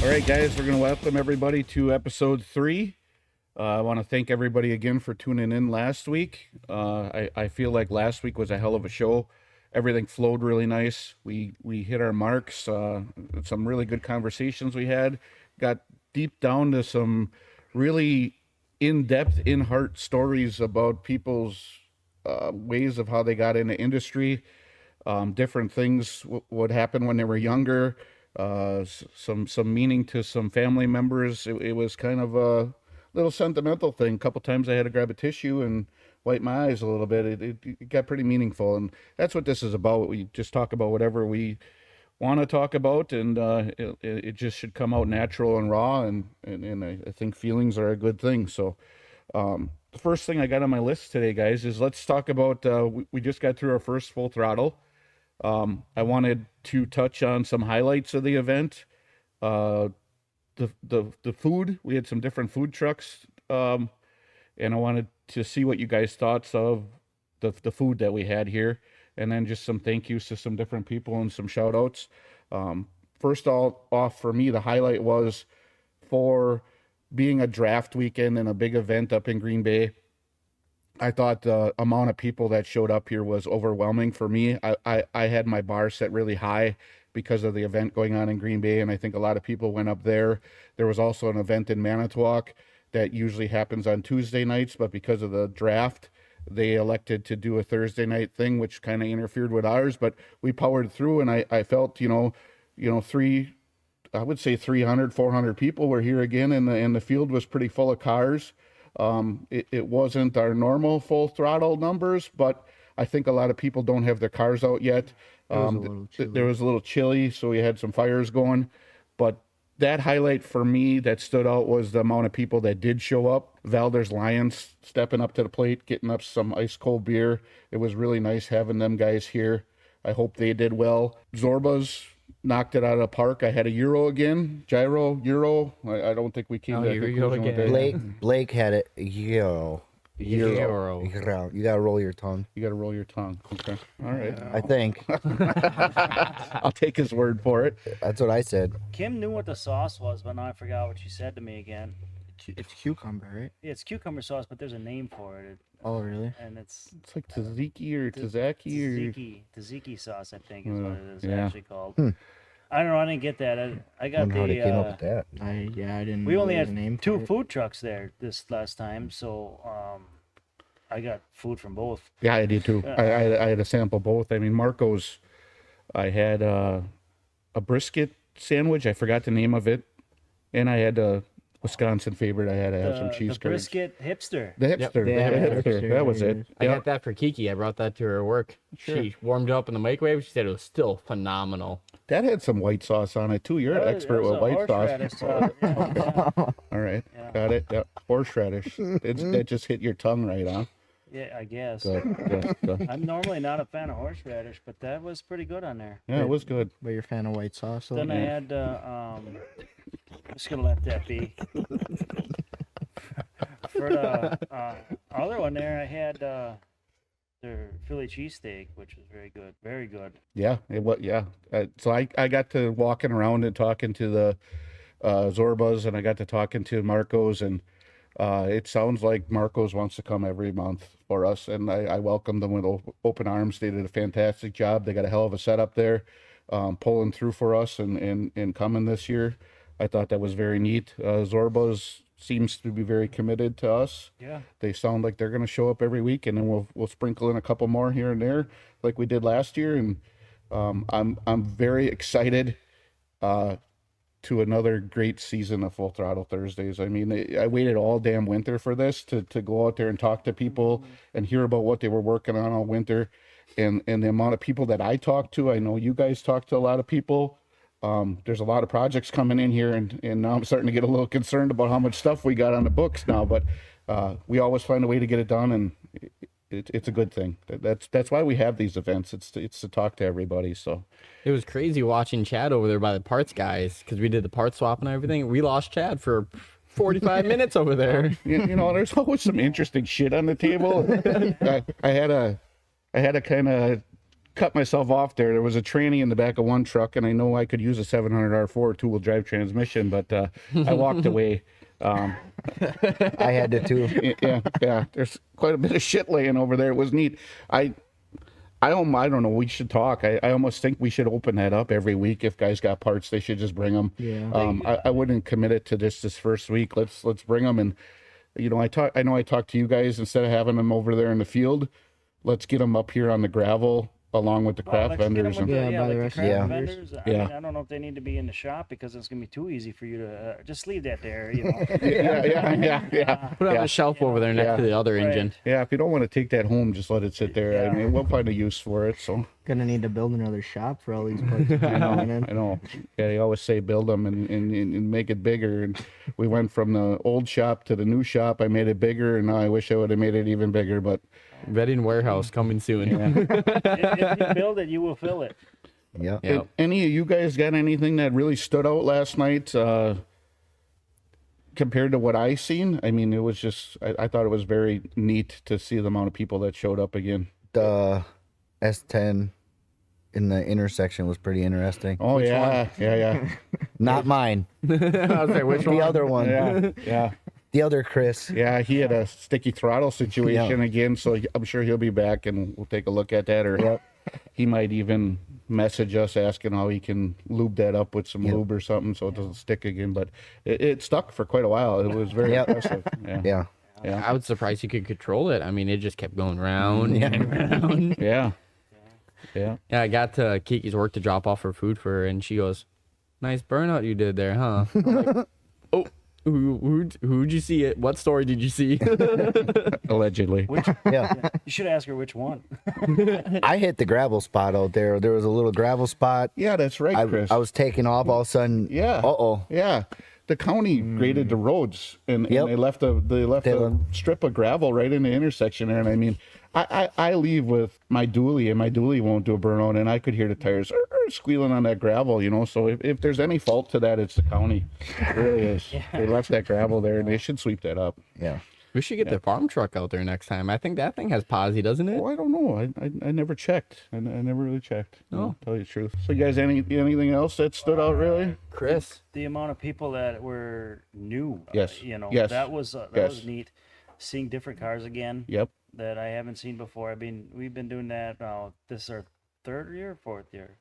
All right, guys, we're going to welcome everybody to episode 3. I want to thank everybody again for tuning in last week. I feel like last week was a hell of a show. Everything flowed really nice. We hit our marks. Some really good conversations we had. Got deep down to some really in-depth, in-heart stories about people's ways of how they got into industry. Different things would happen when they were younger. Some meaning to some family members. It was kind of a little sentimental thing. A couple times I had to grab a tissue and wipe my eyes a little bit. It got pretty meaningful, and that's what this is about. We just talk about whatever we want to talk about, and it just should come out natural and raw, and I think feelings are a good thing. So the first thing I got on my list today, guys, is let's talk about, we just got through our first Full Throttle. I wanted to touch on some highlights of the event. The food, we had some different food trucks, and I wanted to see what you guys thoughts of the food that we had here, and then just some thank yous to some different people and some shout outs. First off, for me, the highlight was for being a draft weekend and a big event up in Green Bay. I thought the amount of people that showed up here was overwhelming for me. I had my bar set really high because of the event going on in Green Bay, and I think a lot of people went up there. There was also an event in Manitowoc that usually happens on Tuesday nights, but because of the draft, they elected to do a Thursday night thing, which kind of interfered with ours, but we powered through, and I felt, I would say 300, 400 people were here again, and the field was pretty full of cars. It wasn't our normal Full Throttle numbers, but I think a lot of people don't have their cars out yet. There was a little chilly, so we had some fires going. But that highlight for me that stood out was the amount of people that did show up. Valder's Lions stepping up to the plate, getting up some ice cold beer. It was really nice having them guys here. I hope they did well. Zorba's knocked it out of the park. I had a Euro again. Euro. I don't think we came to a conclusion with that. Blake had it. Euro. You gotta roll your tongue. You gotta roll your tongue. Okay. All right. I think. I'll take his word for it. That's what I said. Kim knew what the sauce was, but now I forgot what she said to me again. It's cucumber, right? Yeah, it's cucumber sauce, but there's a name for it. Oh, really? And it's like tzatziki or tzatziki or tzatziki sauce, I think is what it is yeah. actually called. I don't know. I didn't get that. I got How they came up with that. I didn't. We only know the had name 2 for it. food trucks there this last time, so I got food from both. Yeah, I did too. I had to sample both. I mean, Marco's, I had a brisket sandwich. I forgot the name of it, and I had a Wisconsin favorite. I had to have some cheese The curds. brisket hipster. The hipster. the Hipster. That was it. I Yep. got that for Kiki. I brought that to her work. Sure. She warmed it up in the microwave. She said it was still phenomenal. That had some white sauce on it too. You're an expert with white sauce. Yeah. All right. Yeah. Got it. Yep. Horseradish. That just hit your tongue right, huh? Yeah, I guess. Good. I'm normally not a fan of horseradish, but that was pretty good on there. Yeah, it was good. But you're a fan of white sauce? Then I had, just gonna let that be. For the other one there, I had their Philly cheesesteak, which was very good. Very good. Yeah, it was. Yeah. So I got to walking around and talking to the Zorbas, and I got to talking to Marco's, and it sounds like Marco's wants to come every month for us, and I welcomed them with open arms. They did a fantastic job. They got a hell of a setup there, pulling through for us and coming this year. I thought that was very neat. Zorba's seems to be very committed to us. Yeah. They sound like they're going to show up every week, and then we'll sprinkle in a couple more here and there, like we did last year. And I'm very excited to another great season of Full Throttle Thursdays. I mean, I waited all damn winter for this to go out there and talk to people and hear about what they were working on all winter, and the amount of people that I talked to. I know you guys talk to a lot of people. There's a lot of projects coming in here, and now I'm starting to get a little concerned about how much stuff we got on the books now, but we always find a way to get it done, and it's a good thing. That's why we have these events. It's to talk to everybody. So It was crazy watching Chad over there by the parts guys because we did the part swap and everything. We lost Chad for 45 minutes over there. There's always some interesting shit on the table. I had to kind of cut myself off there. There was a tranny in the back of one truck, and I know I could use a 700R4 two-wheel drive transmission, but I walked away. I had to too. Yeah. There's quite a bit of shit laying over there. It was neat. I don't know. We should talk. I almost think we should open that up every week. If guys got parts, they should just bring them. Yeah. I wouldn't commit it to this first week. Let's bring them, and I know I talked to you guys instead of having them over there in the field. Let's get them up here on the gravel along with the craft vendors. By the rest craft of the Yeah. vendors. I Yeah. mean, I don't know if they need to be in the shop because it's gonna be too easy for you to just leave that there. You know. Yeah. Put it on a shelf over there next to the other engine. Yeah, if you don't want to take that home, just let it sit there. Yeah. I mean, we'll find a use for it. So Gonna need to build another shop for all these parts. I know. Yeah, they always say build them and make it bigger. And we went from the old shop to the new shop. I made it bigger, and now I wish I would have made it even bigger. But Reading warehouse coming soon. If you build it, you will fill it. Yeah. Yeah. any of you guys got anything that really stood out last night compared to what I seen? I mean, it was just I thought it was very neat to see the amount of people that showed up again. The S10 in the intersection was pretty interesting. Oh yeah. Not mine. I was like, which The one? other one. Yeah. The other Chris. Yeah, he had a sticky throttle situation again, so I'm sure he'll be back and we'll take a look at that. Or he might even message us asking how he can lube that up with some lube or something so it doesn't stick again. But it stuck for quite a while. It was very impressive. Yeah. I was surprised you could control it. I mean, it just kept going round and round. Yeah. Yeah, I got to Kiki's work to drop off her food for her, and she goes, "Nice burnout you did there, huh?" I'm like, oh, who'd you see it? What story did you see? Allegedly. Yeah. You should ask her which one. I hit the gravel spot out there. There was a little gravel spot. Yeah, that's right, Chris. I was taking off all of a sudden. Yeah. Uh-oh. Yeah. The county graded the roads and they left a strip of gravel right in the intersection there. And I mean, I leave with my dually and my dually won't do a burnout, and I could hear the tires squealing on that gravel, So if there's any fault to that, it's the county. It really is. They left that gravel there and they should sweep that up. Yeah. We should get the farm truck out there next time. I think that thing has posi, doesn't it? Oh, I don't know. I never checked. I never really checked. Oh. I'll tell you the truth. So you guys, anything else that stood out really? Chris. The amount of people that were new. Yes. That was was neat. Seeing different cars again. Yep. That I haven't seen before. We've been doing that now. This is our third year, or fourth year.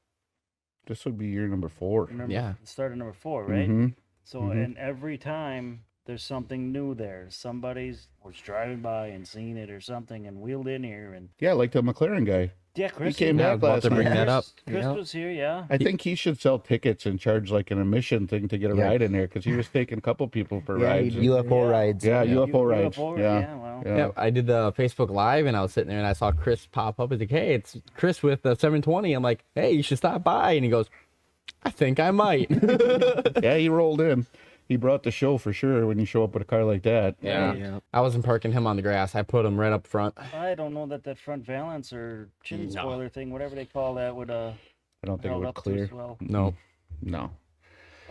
This would be year number 4. Yeah. Started number 4, right? Mhm. So and every time there's something new there. Somebody's was driving by and seen it or something and wheeled in here and Yeah, like the McLaren guy. yeah, Chris came Yeah, I back was about last to bring night. that up. Chris Yeah. was here, yeah. I think he should sell tickets and charge like an admission thing to get a ride in there because he was taking a couple people for Yeah, he rides. did. UFO rides. Yeah, UFO rides. UFO, Yeah. well. Yeah, I did the Facebook Live, and I was sitting there, and I saw Chris pop up. He's like, "Hey, it's Chris with the 720." I'm like, "Hey, you should stop by." And he goes, "I think I might." Yeah, he rolled in. He brought the show for sure when you show up with a car like that. Yeah. I wasn't parking him on the grass. I put him right up front. I don't know that front valance or chin No. spoiler thing, whatever they call that, would I don't think it held would up too clear. well. No. No.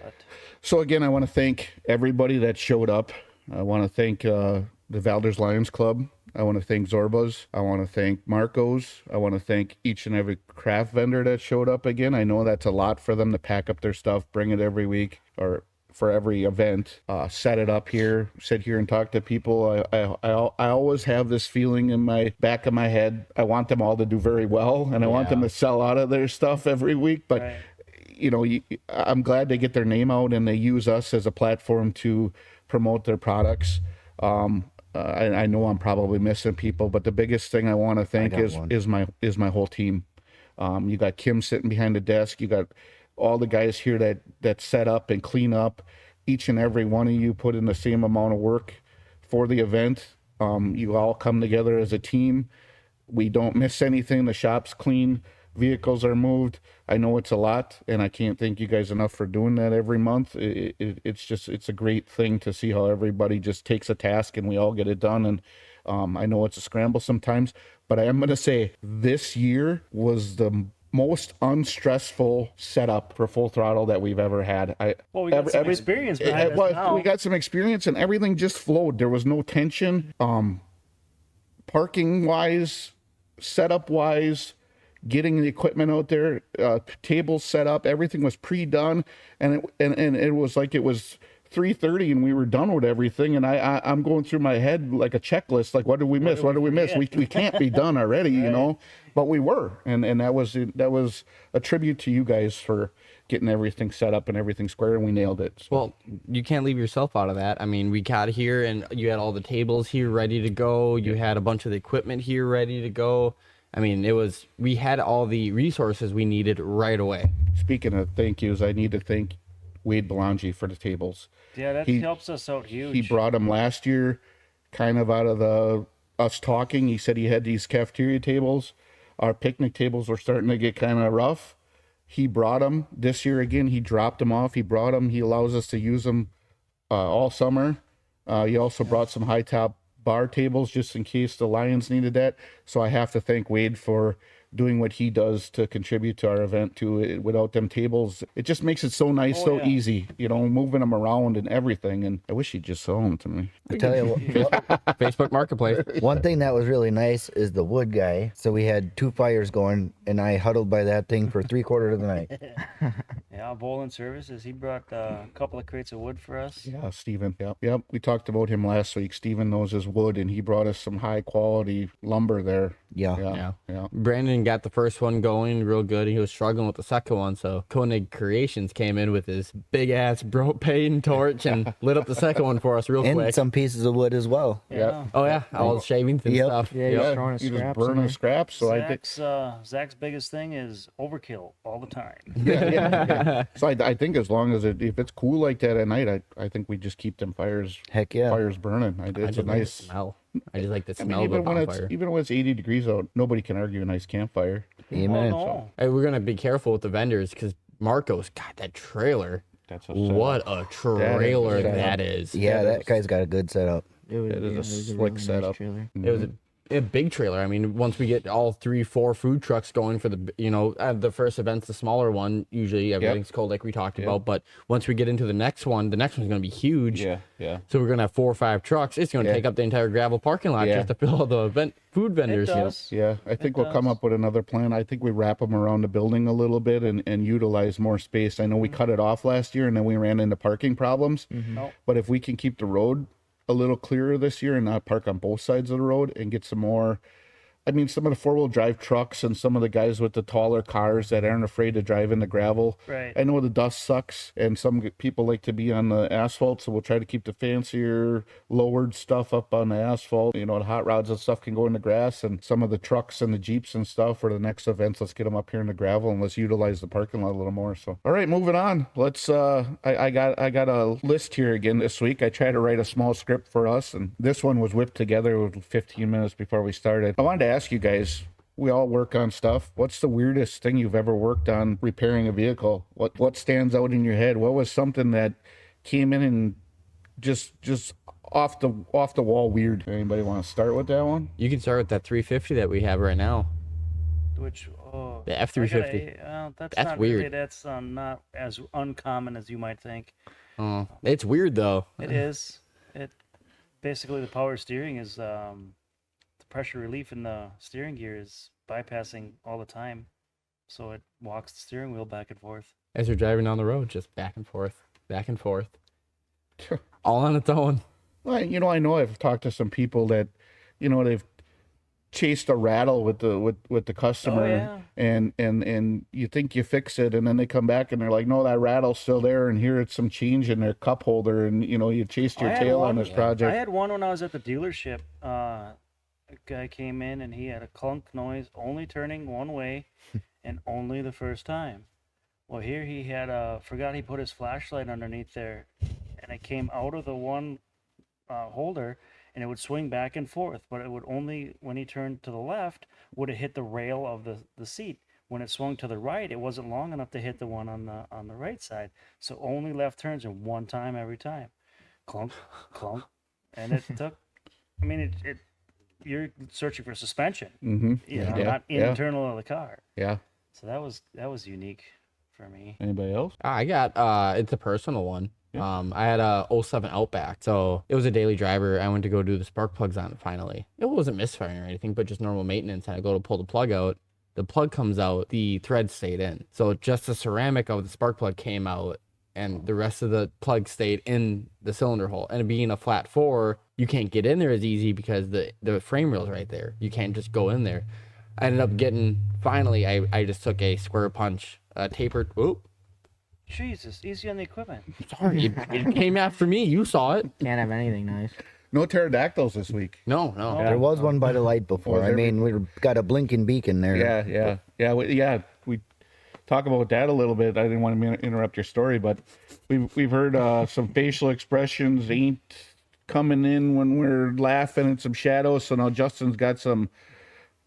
But So again, I want to thank everybody that showed up. I want to thank the Valders Lions Club. I want to thank Zorba's. I want to thank Marco's. I want to thank each and every craft vendor that showed up again. I know that's a lot for them to pack up their stuff, bring it every week or for every event, set it up here, sit here and talk to people. I always have this feeling in my back of my head. I want them all to do very well, and I want them to sell out of their stuff every week. But right. I'm glad they get their name out and they use us as a platform to promote their products. I know I'm probably missing people, but the biggest thing I want to thank is my whole team. You got Kim sitting behind the desk. You got all the guys here that set up and clean up. Each and every one of you put in the same amount of work for the event. You all come together as a team. We don't miss anything. The shop's clean. Vehicles are moved. I know it's a lot, and I can't thank you guys enough for doing that every month. It's a great thing to see how everybody just takes a task and we all get it done. And I know it's a scramble sometimes, but I am going to say this year was the most unstressful setup for Full Throttle that we've ever had. Well, we got some experience behind us now. We got some experience and everything just flowed. There was no tension. Parking wise, setup wise, getting the equipment out there, tables set up, everything was pre-done, and it was like it was 3:30 and we were done with everything, and I'm going through my head like a checklist, like what did we miss? What did we miss? We can't be done already, you know, but we were, and that was a tribute to you guys for getting everything set up and everything square, and we nailed it. So. Well, you can't leave yourself out of that. I mean, we got here and you had all the tables here ready to go. You had a bunch of the equipment here ready to go. I mean, we had all the resources we needed right away. Speaking of thank yous, I need to thank Wade Belangi for the tables. Yeah, that helps us out huge. He brought them last year, kind of out of us talking. He said he had these cafeteria tables. Our picnic tables were starting to get kind of rough. He brought them this year again. He dropped them off. He brought them. He allows us to use them all summer. He also brought some high top bar tables just in case the Lions needed that. So I have to thank Wade for doing what he does to contribute to our event too. Without them tables, it just makes it so nice, easy, you know, moving them around and everything. And I wish he'd just sell them to me. I tell you what, Facebook Marketplace. one thing that was really nice is the wood guy. So we had 2 fires going, and I huddled by that thing for 3/4 of the night. Yeah, Bowling Services, he brought a couple of crates of wood for us. Yeah, Steven. Yep. We talked about him last week. Steven knows his wood, and he brought us some high quality lumber there. Yeah. Brandon got the first one going real good. He was struggling with the second one, so Koenig Creations came in with his big ass propane torch and lit up the second one for us real And quick. some pieces of wood as well. Yeah. Oh yeah, all the shavings and Yep. stuff. Yeah, you're throwing He was scraps in burning there. scraps. So I think, Zach's biggest thing is overkill all the time. yeah. So I think as long as if it's cool like that at night, I think we just keep them fires Heck yeah. burning. I It's just a like the nice. smell. I just like the I smell mean, of a bonfire. even when it's 80 degrees out, nobody can argue a nice campfire. Amen. Oh, no. Hey, we're gonna be careful with the vendors because Marco's got that trailer. That's a What a trailer setup. that is. Yeah, that guy's got a good setup. It was, It is a it was slick really nice setup. trailer. It was a big trailer. I mean, once we get all 3-4 food trucks going for the, the first event's the smaller one. Usually everything's cold like we talked about. But once we get into the next one's going to be huge. Yeah. So we're going to have 4 or 5 trucks. It's going to take up the entire gravel parking lot just to fill all the food vendors. It does. Yeah, I think we'll come up with another plan. I think we wrap them around the building a little bit and utilize more space. I know we cut it off last year and then we ran into parking problems. Nope. But if we can keep the road a little clearer this year and not park on both sides of the road and get some more, I mean, some of the 4-wheel drive trucks and some of the guys with the taller cars that aren't afraid to drive in the gravel. Right. I know the dust sucks and some people like to be on the asphalt, so we'll try to keep the fancier lowered stuff up on the asphalt. You know, the hot rods and stuff can go in the grass, and some of the trucks and the Jeeps and stuff for the next events, let's get them up here in the gravel and let's utilize the parking lot a little more. So, all right, moving on. Let's, I got a list here again this week. I tried to write a small script for us, and this one was whipped together with 15 minutes before we started. I wanted to ask you guys, we all work on stuff. What's the weirdest thing you've ever worked on repairing a vehicle? What stands out in your head? What was something that came in and just off the wall weird? Anybody want to start with that one? You can start with that 350 that we have right now. Which, The F350. that's That's not weird. Really, that's not as uncommon as you might think. Oh, it's weird though. It is. It basically the power steering is the pressure relief in the steering gear is bypassing all the time, so it walks the steering wheel back and forth. As you're driving down the road, just back and forth, all on its own. Well, I know I've talked to some people that, they've chased a rattle with the customer, and you think you fix it, and then they come back and they're like, no, that rattle's still there, and here it's some change in their cup holder, and you chased your tail on this project. I had one when I was at the dealership. A guy came in and he had a clunk noise, only turning one way, and only the first time. Well, here he had forgot he put his flashlight underneath there, and it came out of the one holder, and it would swing back and forth, but it would only, when he turned to the left, would it hit the rail of the seat. When it swung to the right, it wasn't long enough to hit the one on the right side. So only left turns in one time every time. Clunk, clunk. And it took, I mean, it you're searching for suspension, not internal of the car. Yeah. So that was unique for me. Anybody else? I got it's a personal one. I had a '07 Outback, so it was a daily driver. I went to go do the spark plugs on it finally. It wasn't misfiring or anything, but just normal maintenance. And I go to pull the plug out, the plug comes out, the thread stayed in. So just the ceramic of the spark plug came out, and the rest of the plug stayed in the cylinder hole. And being a flat 4, you can't get in there as easy because the frame rail's right there. You can't just go in there. I ended up getting, finally, I just took a square punch, tapered. Oop, Jesus, easy on the equipment. sorry, it came after me. You saw it. Can't have anything nice. No pterodactyls this week. No. There was one by the light before. Was I there? mean, we got a blinking beacon there. Yeah. We talk about that a little bit. I didn't want to interrupt your story, but we've heard some facial expressions ain't coming in when we're laughing and some shadows. So now Justin's got some.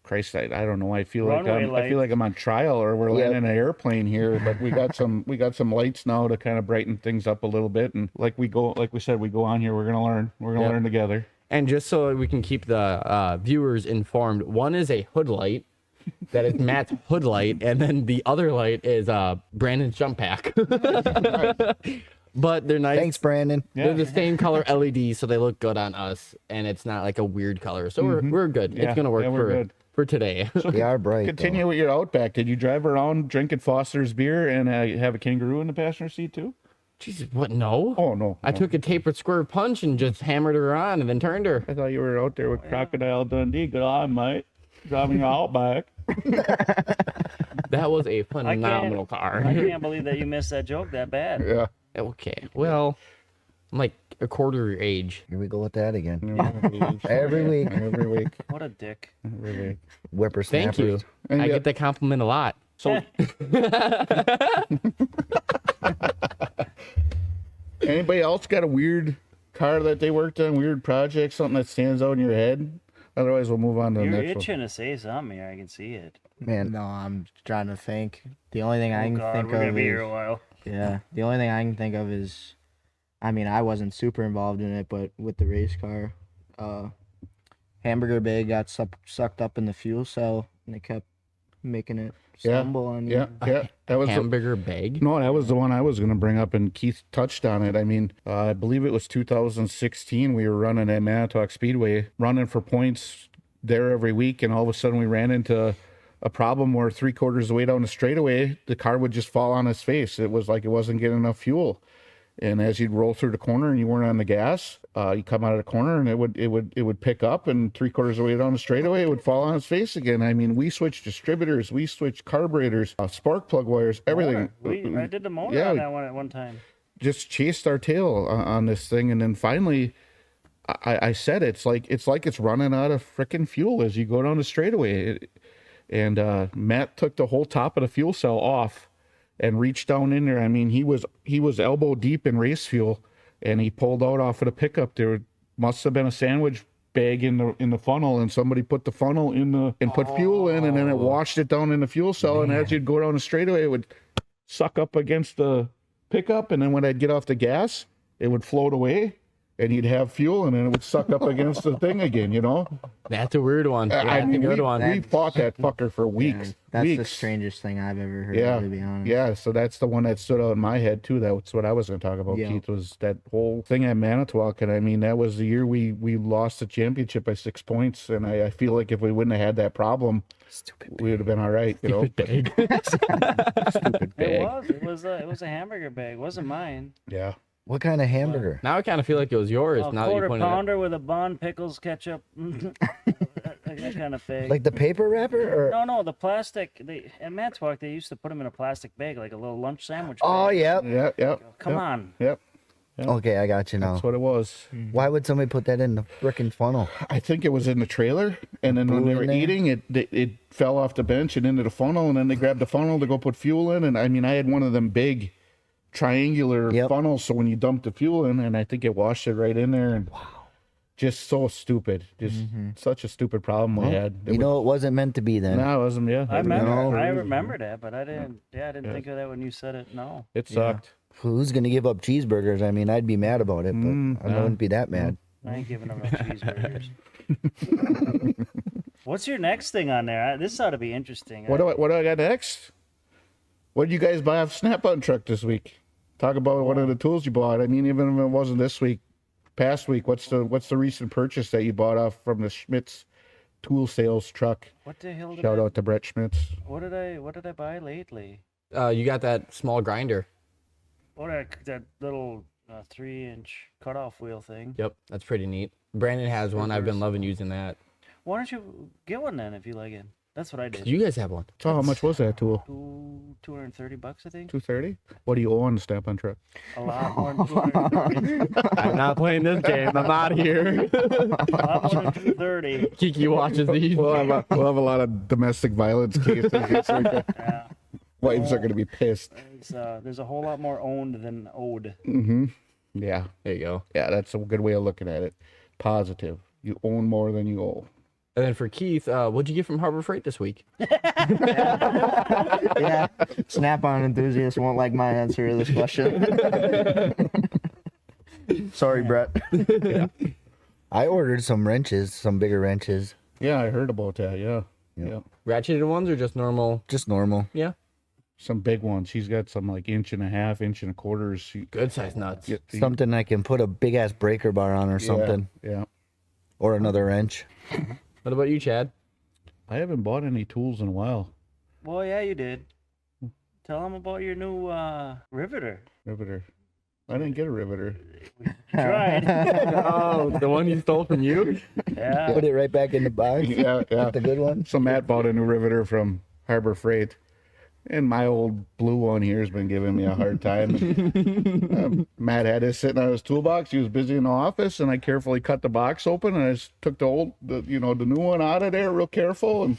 Christ, I don't know. I feel like I'm on trial, or we're landing an airplane here. But we got some lights now to kind of brighten things up a little bit. And like we said, we go on here. We're gonna learn. We're gonna learn together. And just so we can keep the viewers informed, one is a hood light. That is Matt's hood light, and then the other light is Brandon's jump pack. But they're nice. Thanks, Brandon. They're the same color LED, so they look good on us, and it's not like a weird color. So we're good. Yeah. It's gonna work for today. They are bright. Continue with your Outback. Did you drive around drinking Foster's beer and have a kangaroo in the passenger seat too? Jesus, what? No. Oh no. I took a tapered square punch and just hammered her on, and then turned her. I thought you were out there with Crocodile Dundee. Good on, mate. Driving your Outback. That was a phenomenal car. I can't believe that you missed that joke that bad. Yeah. Okay, well, I'm like a quarter your age. Here we go with that again. Every week. Every week. What a dick. Every week. Whippersnappers. Thank you. And I yeah. get that compliment a lot. So, anybody else got a weird car that they worked on, weird project, something that stands out in your head? Otherwise, we'll move on to the You're next one. itching to say something here. I can see it. Man, No, I'm trying to think. The only thing I can God, think we're gonna of be here a is while. the only thing I can think of is, I mean, I wasn't super involved in it, but with the race car, hamburger bag got sucked up in the fuel cell, and they kept making it stumble on you. Yeah. That was Hamburger bag. no, that was the one I was going to bring up, and Keith touched on it. I mean, I believe it was 2016. We were running at Manitowoc Speedway, running for points there every week, and all of a sudden we ran into a problem where 3/4 of the way down the straightaway, the car would just fall on its face. It was like it wasn't getting enough fuel. And as you'd roll through the corner and you weren't on the gas, you come out of the corner and it would pick up, and 3/4 of the way down the straightaway, it would fall on its face again. I mean, we switched distributors, we switched carburetors, spark plug wires, everything. I did the motor Yeah, on we- that one at one time. Just chased our tail on this thing, and then finally, I said it's like it's running out of freaking fuel as you go down the straightaway. And Matt took the whole top of the fuel cell off and reached down in there. I mean, he was elbow deep in race fuel, and he pulled out off of the pickup. There must have been a sandwich bag in the funnel, and somebody put the funnel in and put fuel in, and then it washed it down in the fuel cell. And as you'd go down the straightaway, it would suck up against the pickup, and then when I'd get off the gas, it would float away, and you'd have fuel, and then it would suck up against the thing again. You know, That's a weird one. I mean, That's a good one. we fought that fucker for weeks. That's the weeks. strangest thing I've ever heard, Yeah, to be honest. yeah. So that's the one that stood out in my head too. That's what I was going to talk about. Yeah. Keith, was that whole thing at Manitowoc, and I mean that was the year we lost the championship by 6 points, and I feel like if we wouldn't have had that problem, we would have been all right. You know, Bag. stupid bag. It was a hamburger bag. It wasn't mine. Yeah. what kind of hamburger? Now I kind of feel like it was yours. A now that you quarter pointed it out. pounder with a bun, pickles, ketchup, that kind of thing. Like the paper wrapper? Or No, the plastic. At Manitowoc, they used to put them in a plastic bag, like a little lunch sandwich. Oh, bag. yep. Yeah. Come on. Yep. Okay, I got you now. That's what it was. Why would somebody put that in the frickin' funnel? I think it was in the trailer, and then when Blew they in were there? eating it fell off the bench and into the funnel, and then they grabbed the funnel to go put fuel in. And I mean, I had one of them big triangular Yep. funnels, so when you dumped the fuel in, and I think it washed it right in there. And just so stupid, just such a stupid problem we had. You know, it wasn't meant to be then. No, it wasn't. Yeah, I remember. No. I remember that, but I didn't. Yeah, I didn't think of that when you said it. No. it sucked. Who's going to give up cheeseburgers? I mean, I'd be mad about it, but I wouldn't be that mad. I ain't giving up no cheeseburgers. What's your next thing on there? This ought to be interesting. What do I got next? What did you guys buy off Snap-on truck this week? Talk about one of the tools you bought. I mean, even if it wasn't this week, past week, what's the recent purchase that you bought off from the Schmitz tool sales truck. What the hell did Shout I, out to Brett Schmitz. what did I buy lately? You got that small grinder. Oh, that little 3-inch cutoff wheel thing. Yep, that's pretty neat. Brandon has one. I've been loving using that. Why don't you get one then if you like it? That's what I did. You guys have one. So how much was that tool? $230, I think. $230. What do you owe on the Snap-on truck? A lot more than 230. I'm not playing this game. I'm out here. A lot more than 230. Kiki watches these. We'll have a lot of domestic violence cases this weekend. Yeah. Wives are gonna be pissed. There's a whole lot more owned than owed. Mm-hmm. Yeah. There you go. Yeah, that's a good way of looking at it. Positive. You own more than you owe. And then for Keith, what'd you get from Harbor Freight this week? Yeah. Snap-on enthusiasts won't like my answer to this question. Sorry, Brett. I ordered some wrenches, some bigger wrenches. Yeah, I heard about that. Yeah. Yeah. Ratcheted ones or just normal? Just normal. Yeah. Some big ones. He's got some like 1.5 inch, 1.25 Good size nuts. Something I can put a big ass breaker bar on or something. Yeah. Or another wrench. What about you, Chad? I haven't bought any tools in a while. Well, yeah, you did. Tell them about your new riveter. Riveter. I didn't get a riveter. Tried. Oh, the one you stole from you? Yeah. Put it right back in the box. Yeah, yeah. The good one. So Matt bought a new riveter from Harbor Freight. And my old blue one here has been giving me a hard time. Matt had it sitting on his toolbox. He was busy in the office, and I carefully cut the box open, and I just took the new one out of there real careful, and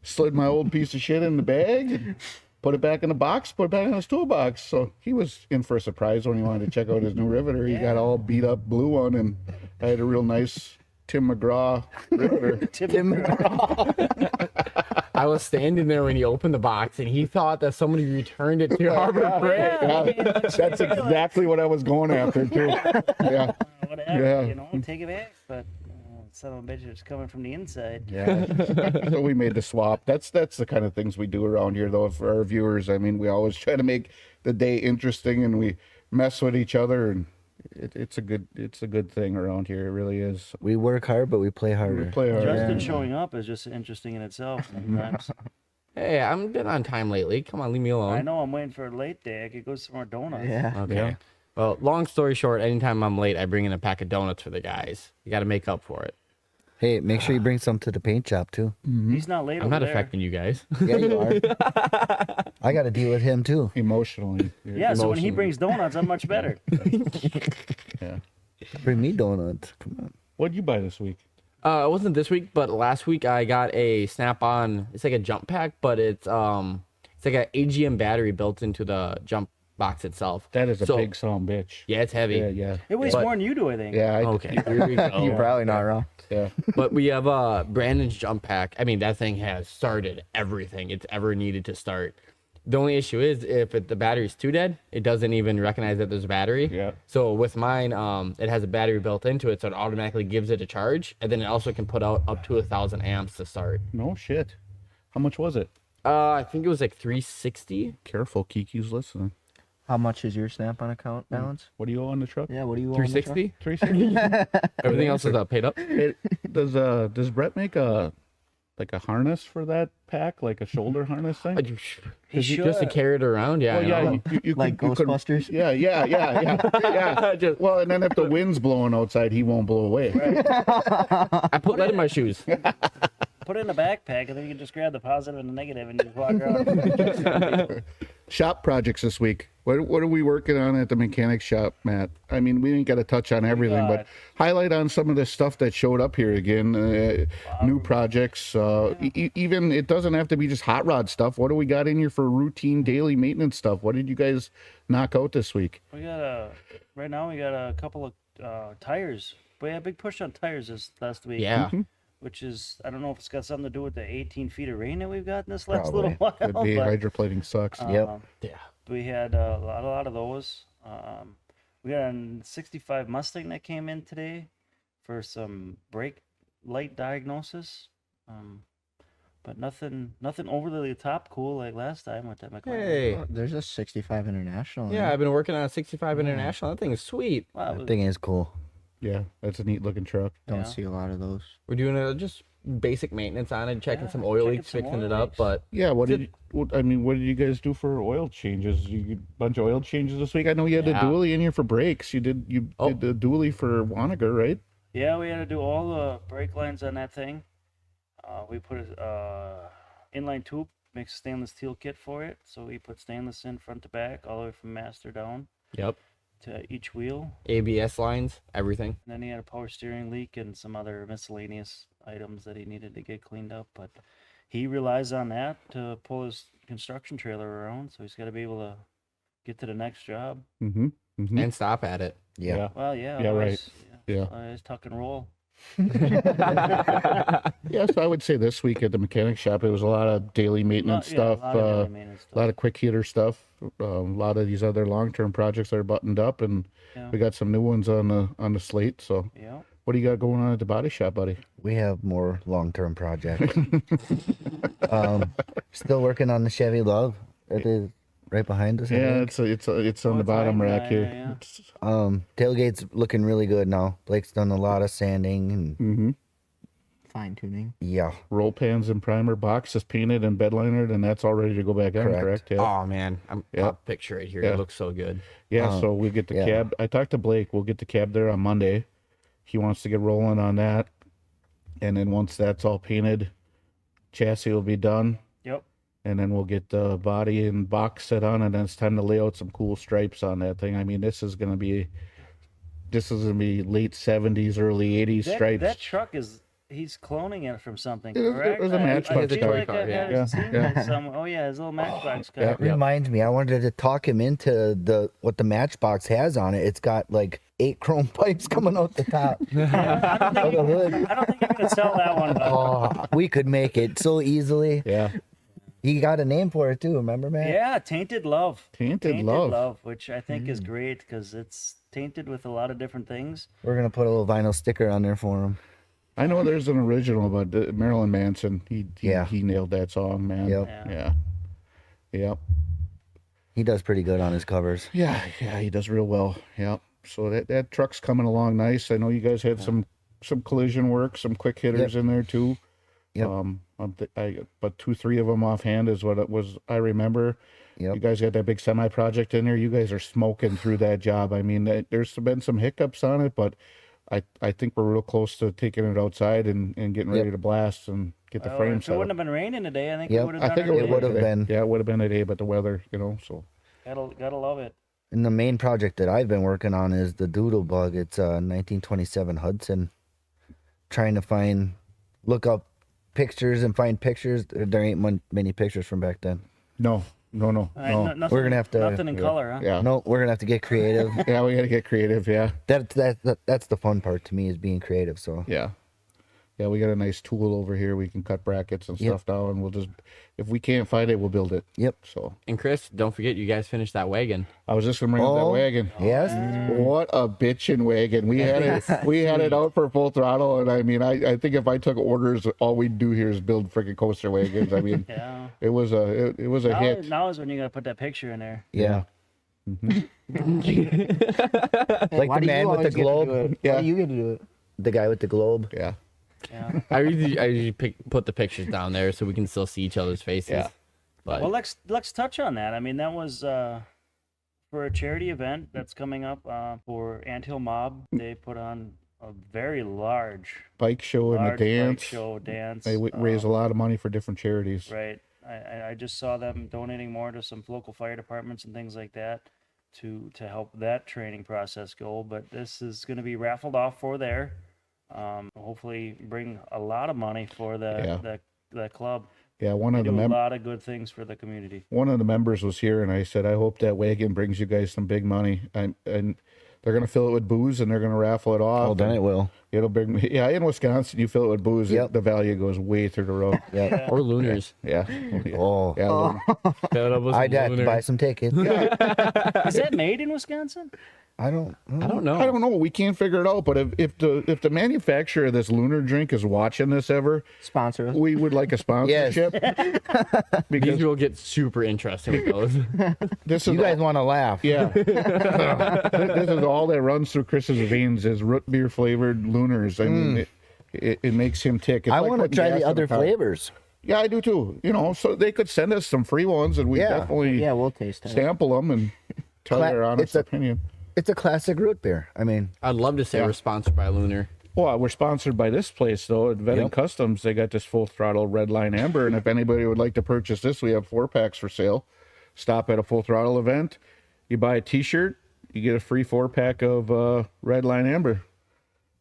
slid my old piece of shit in the bag, and put it back in the box, put it back in his toolbox. So he was in for a surprise when he wanted to check out his new riveter. He got all beat up blue one, and I had a real nice Tim McGraw riveter. Tim. I was standing there when he opened the box, and he thought that somebody returned it to Harbor Freight. Yeah, that's exactly what I was going after too. Yeah, Whatever, Yeah. take it back. But son of a bitch, it's coming from the inside. yeah. So we made the swap. That's the kind of things we do around here, though, for our viewers. I mean, we always try to make the day interesting, and we mess with each other, and it's a good thing around here. It really is. We work hard, but we play We harder. play hard. Justin showing up is just interesting in itself sometimes. Hey, I'm been on time lately. Come on, leave me alone. I know I'm waiting for a late day. I could go some more donuts. Yeah. Okay. Yeah. Well, long story short, anytime I'm late, I bring in a pack of donuts for the guys. You got to make up for it. Hey, make sure you bring some to the paint shop too. He's not late I'm over not there. affecting you guys. Yeah, you are. I got to deal with him too. Emotionally. Yeah, so when he Emotionally. brings donuts, I'm much better. Yeah. Bring me donuts. Come on. What'd you buy this week? It wasn't this week, but last week I got a Snap-on. It's like a jump pack, but it's like an AGM battery built into the jump box itself. That is a So- big son of a bitch. Yeah, it's heavy. Yeah, yeah, It weighs But- more than you do, I think. yeah. Okay, here we go. You're probably not wrong. Yeah. But we have Brandon's jump pack. I mean, that thing has started everything it's ever needed to start. The only issue is if the battery's too dead, it doesn't even recognize that there's a battery. Yeah. So with mine, it has a battery built into it, so it automatically gives it a charge, and then it also can put out up to 1,000 amps to start. No shit. How much was it? I think it was like 360. Careful, Kiki's listening. How much is your Snap-on account balance? What do you owe on the truck? Yeah, what do you want? 360. 360. Everything else is paid up. Does Brett make a harness for that pack, like a shoulder harness thing? He Just to should. carry it around, yeah. Well, I yeah, know. you Like could- you could- Ghostbusters? Yeah, yeah. Just- Well, and then if the wind's blowing outside, he won't blow away. I put lead in my shoes. Put it in a backpack, and then you can just grab the positive and the negative and just walk around. Shop projects this week. What are we working on at the mechanic shop, Matt? I mean, we didn't get to touch on everything, but highlight on some of the stuff that showed up here again. New projects. Even it doesn't have to be just hot rod stuff. What do we got in here for routine daily maintenance stuff? What did you guys knock out this week? We got right now we got a couple of tires. We had a big push on tires this last week. Yeah. Which is, I don't know if it's got something to do with the 18 feet of rain that we've got in this last little while. Could be but, hydroplating sucks. Yep. Yeah. we had a lot of those. We got a 65 Mustang that came in today for some brake light diagnosis. But nothing overly top cool like last time with that McLaren. Hey. There's a 65 International. Yeah, I've been working on a 65 International. That thing is sweet. Wow, That thing is cool. Yeah, that's a neat looking truck. Don't Yeah. see a lot of those. We're doing just basic maintenance on it, checking Yeah, some oil checking leaks, some fixing oil it up. leaks. But Yeah, what did you guys do for oil changes? You did a bunch of oil changes this week. I know you had Yeah. a dually in here for brakes. You did the dually for Wanneger, right? Yeah, we had to do all the brake lines on that thing. We put inline tube, makes stainless steel kit for it. So we put stainless in front to back, all the way from master down yep, to each wheel. ABS lines, everything. And then he had a power steering leak and some other miscellaneous items that he needed to get cleaned up. But he relies on that to pull his construction trailer around. So he's got to be able to get to the next job. Mm-hmm. Mm-hmm. And stop at it. Yeah. Well, yeah. Yeah, right. otherwise, Yeah. It's tuck and roll. Yeah, so I would say this week at the mechanic shop, it was a lot of daily maintenance stuff, A lot of daily maintenance stuff. a lot of quick hitter stuff, a lot of these other long-term projects that are buttoned up, and Yeah. we got some new ones on the slate. So, Yeah. what do you got going on at the body shop, buddy? We have more long-term projects. Still working on the Chevy Love. It is right behind us. I Yeah, think. it's on the it's bottom hiding rack there, here. yeah. Tailgate's looking really good now. Blake's done a lot of sanding and Mm-hmm. Fine tuning. yeah. Roll pans and primer, box is painted and bed linered, and that's all ready to go back on. Correct. Correct? Yeah. Oh man, I'm Yeah. top picture right here. Yeah. It looks so good. Yeah, so we get the yeah. cab. I talked to Blake. We'll get the cab there on Monday. He wants to get rolling on that. And then once that's all painted, chassis will be done. Yep. And then we'll get the body and box set on, and then it's time to lay out some cool stripes on that thing. I mean, this is gonna be late 70s, early 80s stripes. That truck is. He's cloning it from something, It was- correct? it was a Matchbox feel car. like I Yeah. had Yeah, seen yeah. that some. Oh yeah, his little Matchbox car. Yeah. It reminds me, I wanted to talk him into what the Matchbox has on it. It's got like 8 chrome pipes coming out the top. I don't think the hood. I don't think you're gonna sell that one. But Oh, we could make it so easily. Yeah. He got a name for it too, remember, man? yeah, Tainted Love. Tainted Love. Which I think is great because it's tainted with a lot of different things. We're gonna put a little vinyl sticker on there for him. I know there's an original, but Marilyn Manson, he nailed that song, man. Yep. Yeah. Yep. He does pretty good on his covers. Yeah, he does real well. Yep. So that truck's coming along nice. I know you guys had some collision work, some quick hitters in there too. Yep. But 2-3 of them offhand is what it was. I remember. Yep. You guys got that big semi project in there. You guys are smoking through that job. I mean, there's been some hiccups on it, but I think we're real close to taking it outside and getting ready to blast and get the frame If it set wouldn't up. have been raining today, I think Yep. it would have I done think it. it would have today. been. Yeah, it would have been today, but the weather, so. Gotta love it. And the main project that I've been working on is the Doodle Bug. It's a 1927 Hudson. Trying to look up pictures and find pictures. There ain't many pictures from back then. No. Nothing, We're gonna have to- nothing in color, huh? Yeah. No, we're gonna have to get creative. Yeah, we got to get creative. Yeah. That's the fun part to me is being creative. So Yeah. Yeah, we got a nice tool over here. We can cut brackets and Yep. stuff down, and we'll just, if we can't find it, we'll build it. Yep. So And Chris, don't forget you guys finished that wagon. I was just gonna bring up that Oh. wagon. yes, What a bitchin' wagon! We had it out for full throttle, and I mean, I think if I took orders, all we'd do here is build freaking coaster wagons. I mean, Yeah. it was a hit. Now is when you gotta put that picture in there. yeah. Hey, Like why the do you man with the always get to do globe. it? Yeah. Why do you get to do it? The guy with the globe. Yeah, Yeah. I usually put the pictures down there so we can still see each other's faces. Yeah. But Well, let's touch on that. I mean, that was for a charity event that's coming up for Anthill Mob. They put on a very large bike show and a bike dance. show dance. They raise a lot of money for different charities. Right. I just saw them donating more to some local fire departments and things like that to help that training process go. But this is going to be raffled off for there. Hopefully, bring a lot of money for the club. Yeah, one They of the do a lot of good things for the community. one of the members was here, and I said, I hope that wagon brings you guys some big money. And they're gonna fill it with booze, and they're gonna raffle it off. Oh, then it will. It'll bring me. Yeah, in Wisconsin, you fill it with booze, Yep. the value goes way through the roof. Yeah. or Lunars. Yeah. Oh, Yeah. Fill it up with I'd some have to Lunar. buy some tickets. Is that made in Wisconsin? I don't. I don't know. I don't know. We can't figure it out. But if the manufacturer of this lunar drink is watching this ever, Sponsor us. we would like a sponsorship. These Because will get super interesting with those. this is You guys want to laugh? yeah. This is all that runs through Chris's veins is root beer flavored lunars. I mean, it makes him tick. It's I like want to putting try gas the in a other car. flavors. Yeah, I do too. You know, so they could send us some free ones, and we Yeah. definitely Yeah, we'll taste it. sample them and tell their honest opinion. It's a classic root beer. I mean, I'd love to say we're sponsored by Lunar. Well, we're sponsored by this place, though, at Vetting Yep. Customs. They got this Full Throttle Red Line Amber, and if anybody would like to purchase this, we have 4-packs for sale. Stop at a Full Throttle event. You buy a T-shirt, you get a free 4-pack of Red Line Amber.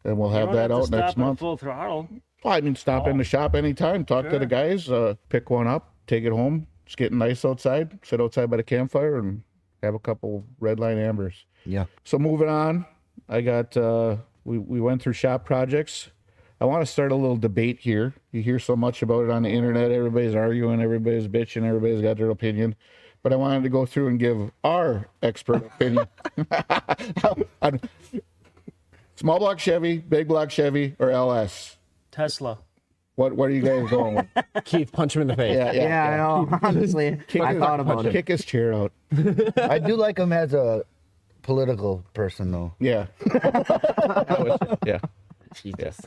And we'll have that out next month. Full Throttle. Well, I mean, stop in the shop anytime. Talk to the guys. Pick one up. Take it home. It's getting nice outside. Sit outside by the campfire and have a couple Red Line Ambers. yeah. So moving on, I got we went through shop projects. I want to start a little debate here. You hear so much about it on the internet. Everybody's arguing, everybody's bitching, everybody's got their opinion. But I wanted to go through and give our expert opinion. Small block Chevy, big block Chevy, or LS? Tesla. What are you guys going with? Keith, punch him in the face. Yeah, I know. Honestly, I thought about it. Kick his chair out. I do like him as a political person, though. Yeah. Yeah. Jesus.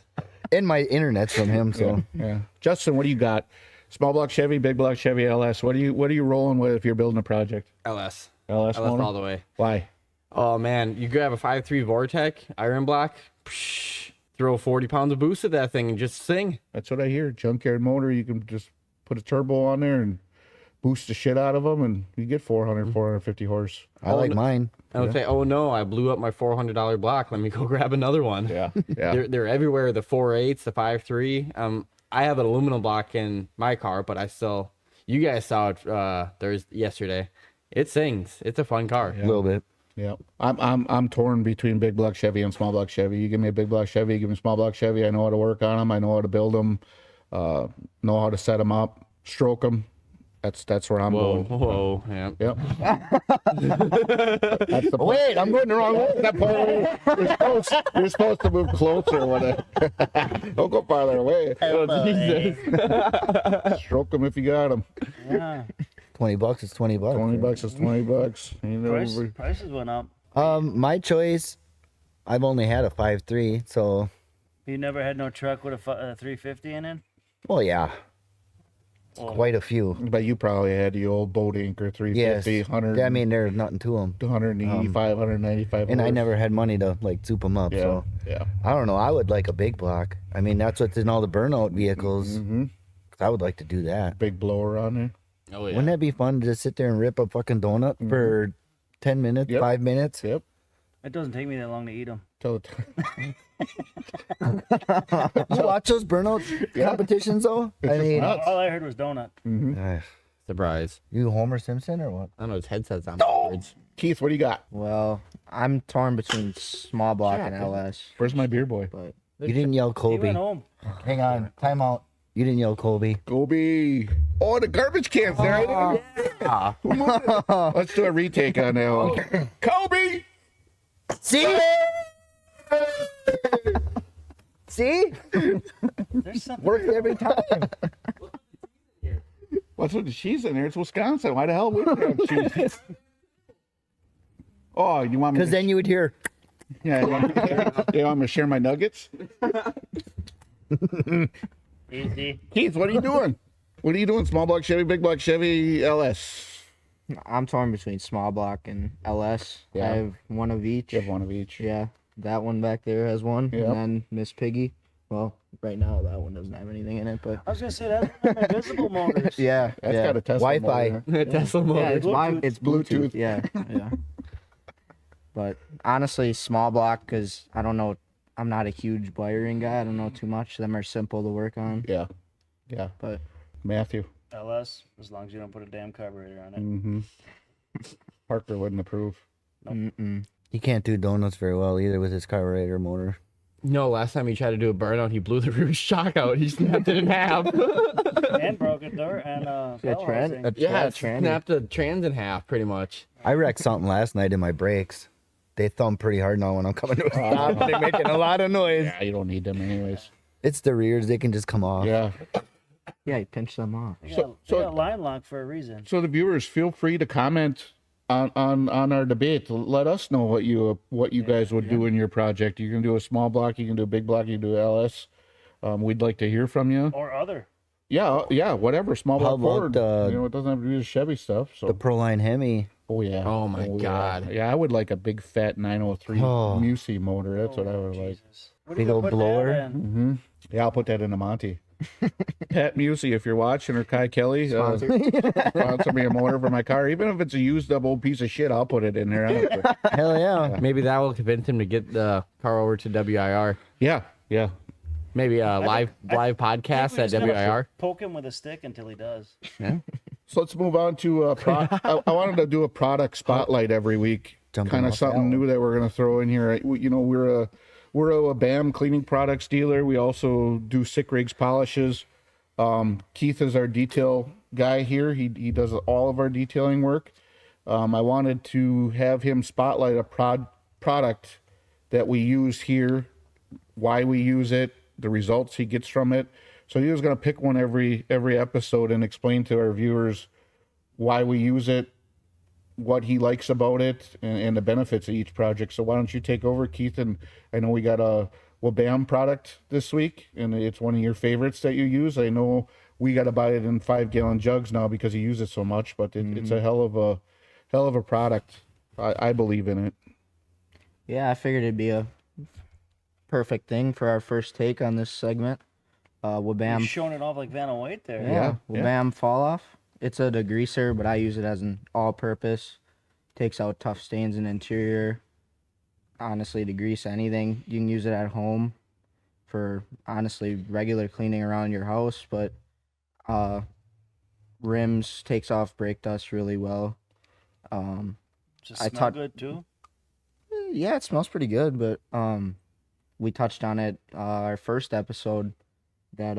And my internet's from him, so. Yeah. Justin, what do you got? Small block Chevy, big block Chevy, LS. What are you rolling with if you're building a project? LS. LS motor? all the way. Why? Oh man, you grab a 5.3 Vortec iron block, throw 40 pounds of boost at that thing and just sing. That's what I hear. Junkyard motor, you can just put a turbo on there and boost the shit out of them, and you get 400, 450 horse. I like mine. I would say, oh no, I blew up my $400 block. Let me go grab another one. Yeah. Yeah. They're everywhere. The 4.8s, the 5.3. I have an aluminum block in my car, but you guys saw it yesterday. It sings. It's a fun car. A little bit. Yeah. I'm torn between big block Chevy and small block Chevy. You give me a big block Chevy, you give me a small block Chevy. I know how to work on them. I know how to build them. Know how to set them up, stroke them. That's where I'm Whoa, going. whoa, yeah. Yep. That's the Wait, I'm going the wrong way. That part, you're supposed to move closer. Don't go farther away. Oh, Jesus. Stroke them if you got them. Yeah. $20 is $20. $20 is $20. Ain't over. Prices went up. My choice, I've only had a 5.3, so, You never had no truck with a 350 in it? well, yeah, Well, quite a few. But you probably had the old boat anchor Yes. 350, 100. I mean, there's nothing to them. 185, 195. And I horse. never had money to, like, soup them up, Yeah. so. Yeah. I don't know. I would like a big block. I mean, that's what's in all the burnout vehicles. Mm-hmm. 'Cause I would like to do that. Big blower on there. Oh, yeah. Wouldn't that be fun to just sit there and rip a fucking donut for 10 minutes, Yep. 5 minutes? Yep. it doesn't take me that long to eat them. Tell it. You watch those burnout competitions, though? I mean, nuts. All I heard was donut. Surprise. you Homer Simpson or what? I don't know, his headset's on backwards. Keith, what do you got? Well, I'm torn between small block and LS, Where's my beer boy? but You didn't yell He Kobe. went home. Hang on. Time out. You didn't yell Kobe. Goby. Oh, the garbage can's there. Ah. Let's do a retake on that one. Kobe. See? See? There's something. Works every time. What's with the cheese in there? It's Wisconsin. Why the hell would we have cheese? Oh, you want me? Because then you would hear, Yeah. You want me to share my nuggets? Easy. Keith, what are you doing? What are you doing? Small block Chevy, big block Chevy, LS. I'm torn between small block and LS. Yeah. I have one of each. You have one of each. Yeah, that one back there has one, Yep. and then Miss Piggy. Well, right now that one doesn't have anything in it, but I was gonna say that's invisible motors. yeah, That's yeah. got a Tesla Wi-Fi. motor in it. Tesla Yeah, motor. it's Bluetooth. it's Bluetooth. Bluetooth. Yeah, yeah. But honestly, small block because I don't know. I'm not a huge wiring guy. I don't know too much. Them are simple to work on. Yeah. Yeah. But Matthew. LS, as long as you don't put a damn carburetor on it. Mm-hmm. Parker wouldn't approve. mm-mm. he can't do donuts very well either with his carburetor motor. No, last time he tried to do a burnout, he blew the rear shock out. He snapped it in half. And broke it there and bell housing. Yeah, it tranny. snapped the trans in half, pretty much. I wrecked something last night in my brakes. They thump pretty hard now when I'm coming to a stop. They're making a lot of noise. Yeah, you don't need them anyways. It's the rears. They can just come off. Yeah. Yeah, you pinch them off. They So- got, so- they got line lock for a reason. So the viewers, feel free to comment on our debate. Let us know what you guys would do in your project. You can do a small block, you can do a big block, you can do LS. we'd like to hear from you. Or other. Yeah, whatever. Small How block Ford. about, It doesn't have to be the Chevy stuff. So. The Proline Hemi. Oh yeah. Oh, my yeah. God. Yeah, I would like a big fat 903 Oh. Musi motor. That's what I would like. Jesus. What Big do you old put that blower. in? Mm-hmm. Yeah, I'll put that in a Monty. Pat Musi, if you're watching, or Kai Kelly, sponsor me a motor for my car. Even if it's a used up old piece of shit, I'll put it in there. I don't care. Hell yeah. Maybe that will convince him to get the car over to WIR. Yeah. Maybe a live podcast We're at just gonna WIR. Poke him with a stick until he does. So let's move on to I wanted to do a product spotlight every week. Jumping Kind of off something that new that we're going to throw in here. We're a BAM cleaning products dealer. We also do sick rigs polishes. Keith is our detail guy here. He does all of our detailing work. I wanted to have him spotlight a product that we use here, why we use it, the results he gets from it. So he was going to pick one every episode and explain to our viewers why we use it, what he likes about it, and the benefits of each project. So why don't you take over, Keith? And I know we got a Wabam product this week, and it's one of your favorites that you use. I know we got to buy it in 5-gallon jugs now because he uses it so much, but it's a hell of a product. I believe in it. Yeah, I figured it'd be a perfect thing for our first take on this segment. Wabam. You're showing it off like Vanna White there. Yeah, Wabam Fall Off. It's a degreaser, but I use it as an all-purpose. Takes out tough stains in interior. Honestly, degrease anything. You can use it at home for, honestly, regular cleaning around your house, but rims, takes off brake dust really well. Just I smell taught- good too. Yeah, it smells pretty good, but we touched on it our first episode. That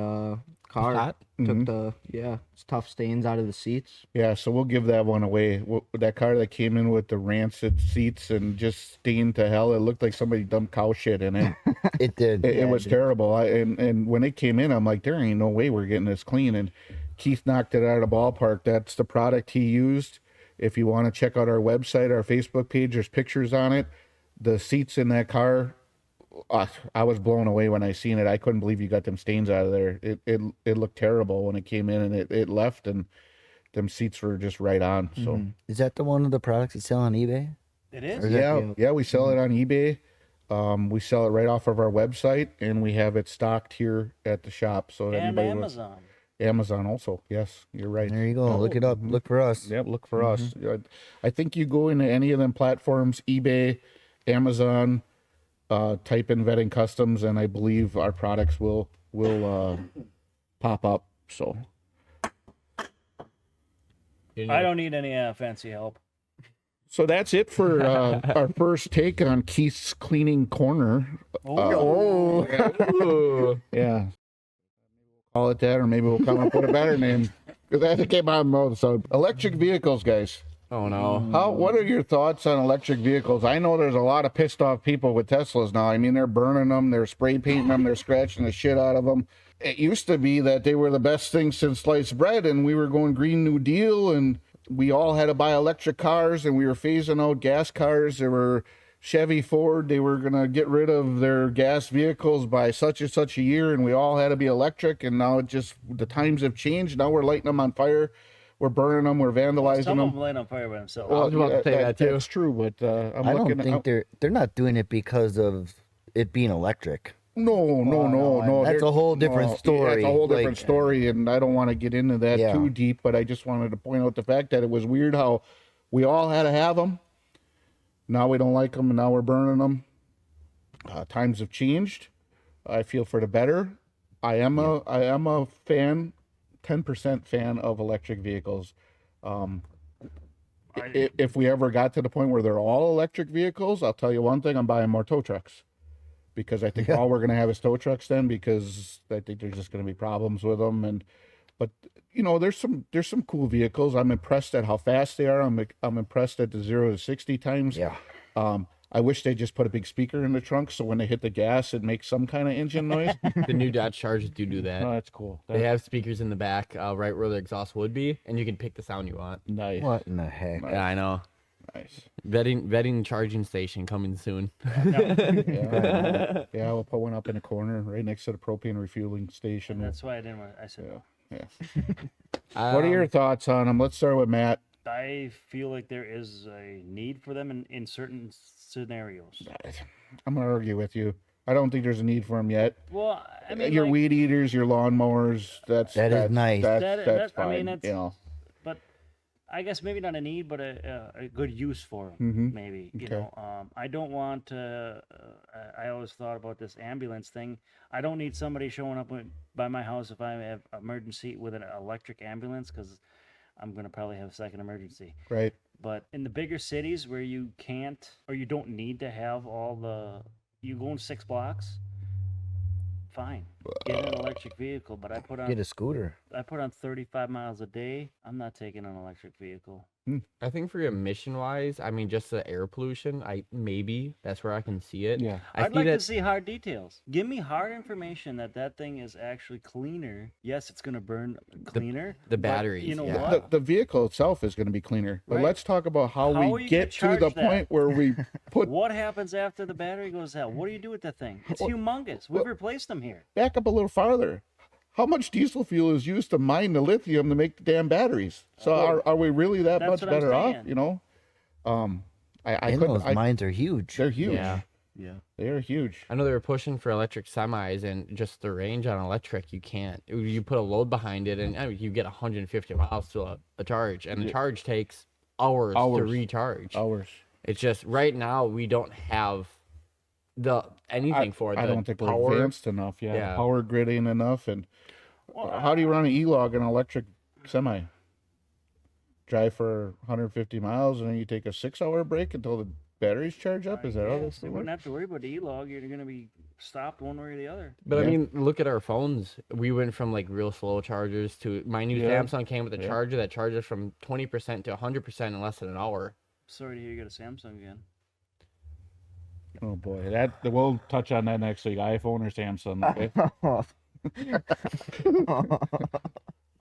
car Hot? took it's tough stains out of the seats. Yeah, so we'll give that one away. That car that came in with the rancid seats and just stained to hell. It looked like somebody dumped cow shit in it. It did. It was terrible. And when it came in, I'm like, there ain't no way we're getting this clean. And Keith knocked it out of the ballpark. That's the product he used. If you want to check out our website, our Facebook page, there's pictures on it. The seats in that car, I was blown away when I seen it. I couldn't believe you got them stains out of there. It looked terrible when it came in, and it left, and them seats were just right on. So Is that the one of the products you sell on eBay? It is. Or is that yeah, we sell it on eBay. We sell it right off of our website, and we have it stocked here at the shop. So And anybody Amazon. Amazon also. Yes, you're right. There you go. Look it up. Look for us. Yep, look for us. I think you go into any of them platforms, eBay, Amazon, type in Vetting Customs, and I believe our products will pop up. So I don't need any fancy help. that's it for our first take on Keith's Cleaning Corner. Yeah. Call it that, or maybe we'll come up with a better name. Because that came out of my mouth. So electric vehicles, guys. Oh no. What are your thoughts on electric vehicles? I know there's a lot of pissed off people with Teslas now. I mean, they're burning them, they're spray painting them, they're scratching the shit out of them. It used to be that they were the best thing since sliced bread, and we were going Green New Deal, and we all had to buy electric cars, and we were phasing out gas cars. There were Chevy, Ford, they were going to get rid of their gas vehicles by such and such a year, and we all had to be electric, and now the times have changed. Now we're lighting them on fire. We're burning them. We're vandalizing Some of them. them light on fire by themselves. Well, I was about to say that too. That's true, but I don't think they're not doing it because of it being electric. No. That's a whole different story. It's a whole different Like- story, and I don't want to get into that Yeah. too deep, but I just wanted to point out the fact that it was weird how we all had to have them. Now we don't like them, and now we're burning them. Times have changed. I feel for the better. I am a fan, 10% fan of electric vehicles. If we ever got to the point where they're all electric vehicles, I'll tell you one thing: I'm buying more tow trucks, because I think all we're going to have is tow trucks then, because I think there's just going to be problems with them. But you know, there's some cool vehicles. I'm impressed at how fast they are. I'm impressed at the 0 to 60 times. Yeah. I wish they just put a big speaker in the trunk, so when they hit the gas, it makes some kind of engine noise. The new Dodge Chargers do that. Oh, that's cool. They have speakers in the back, right where the exhaust would be, and you can pick the sound you want. Nice. What in the heck? Yeah, I know. Nice. Vetting charging station coming soon. Yeah, yeah. We'll put one up in a corner right next to the propane refueling station. And that's why I didn't want. I said, Yeah. What are your thoughts on them? Let's start with Matt. I feel like there is a need for them in certain scenarios. I'm gonna argue with you. I don't think there's a need for them yet. Well, I mean, Your like, weed eaters, your lawnmowers. That's nice. That's I fine. mean, that's, you know. but I guess maybe not a need, but a good use for them. Mhm. Maybe Okay. I don't want to. I always thought about this ambulance thing. I don't need somebody showing up by my house if I have emergency with an electric ambulance, because I'm gonna probably have a second emergency. Right. But in the bigger cities where you can't or you don't need to have all the, you go in 6 blocks, fine, get an electric vehicle. But Get I a scooter. put on 35 miles a day. I'm not taking an electric vehicle. I think for emission wise, I mean, just the air pollution, maybe that's where I can see it. Yeah. I'd like to see hard details. Give me hard information that thing is actually cleaner. Yes, it's going to burn cleaner. the but batteries, You know yeah. what? The vehicle itself is going to be cleaner. But Right. let's talk about how How are we you get gonna to the charge that? point where we put What happens after the battery goes out? What do you do with that thing? It's humongous. We've replaced them here. back up a little farther. How much diesel fuel is used to mine the lithium to make the damn batteries? So are we really that That's much what I'm better off? saying. You know, I And couldn't. those mines are huge. They're huge. Yeah. Yeah. They're huge. I know they were pushing for electric semis, and just the range on electric, you can't. You put a load behind it, and I mean, you get 150 miles to a charge, and the charge takes hours to Hours. recharge. Hours. It's just right now we don't have anything for it. I The don't think power. we're advanced enough. Yeah. Yeah. Power grid ain't enough. And how do you run an e-log in an electric semi? Drive for 150 miles and then you take a 6-hour break until the batteries charge up? Is that how this You thing wouldn't works? have to worry about the e-log. You're going to be stopped one way or the other. But I Yeah. mean, look at our phones. We went from like real slow chargers to my new Yeah. Samsung came with a charger that charges from 20% to 100% in less than an hour. Sorry to hear you got a Samsung again. Oh boy, we'll touch on that next week. iPhone or Samsung. Okay?